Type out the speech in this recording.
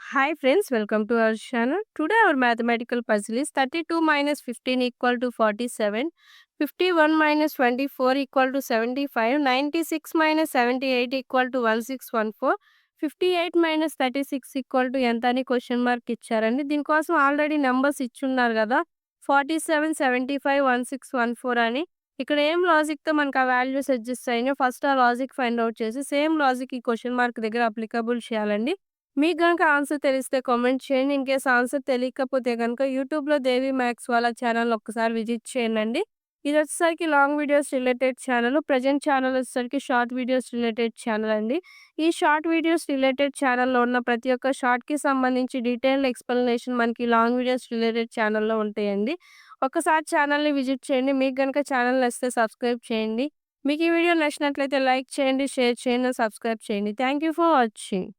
Hi friends, welcome to our channel. Today our mathematical puzzle is 32 minus 15 equal to 47, 51 minus 24 equal to 75, 96 minus 78 equal to 1614, 58 minus 36 equal to ఎంత అని question mark ఇచ్చారండి. దీనికోసం already numbers ఇచ్చున్నారు కదా, 47, 75, 1614 అని. ఇక్కడ ఏం లాజిక్తో మనకు ఆ వాల్యూస్ అడ్జస్ట్ అయినాయో ఫస్ట్ ఆ లాజిక్ ఫైండ్ అవుట్ చేసి సేమ్ లాజిక్ ఈ క్వశ్చన్ మార్క్ దగ్గర అప్లికబుల్ చేయాలండి. మీకు గనక ఆన్సర్ తెలిస్తే కామెంట్ చేయండి. ఇన్‌కేస్ ఆన్సర్ తెలియకపోతే గనుక యూట్యూబ్‌లో 'దేవి మ్యాథ్స్' వాళ్ళ ఛానెల్ ఒక్కసారి విజిట్ చేయండండి. ఇదొచ్చేసరికి long videos related channel. Present channel వచ్చేసరికి షార్ట్ వీడియోస్ రిలేటెడ్ ఛానల్ అండి. ఈ షార్ట్ వీడియోస్ రిలేటెడ్ ఛానల్‌లో ఉన్న ప్రతి ఒక్క షార్ట్‌కి సంబంధించి డీటెయిల్డ్ ఎక్స్‌ప్లనేషన్ మనకి లాంగ్ వీడియోస్ రిలేటెడ్ ఛానల్‌లో ఉంటాయండి. ఒక్కసారి ఛానల్‌ని విజిట్ చేయండి. మీకు గనక ఛానల్ నచ్చితే సబ్స్క్రైబ్ చేయండి. మీకు ఈ వీడియో నచ్చినట్లయితే లైక్ చేయండి, షేర్ చేయండి, సబ్స్క్రైబ్ చేయండి. Thank you for watching.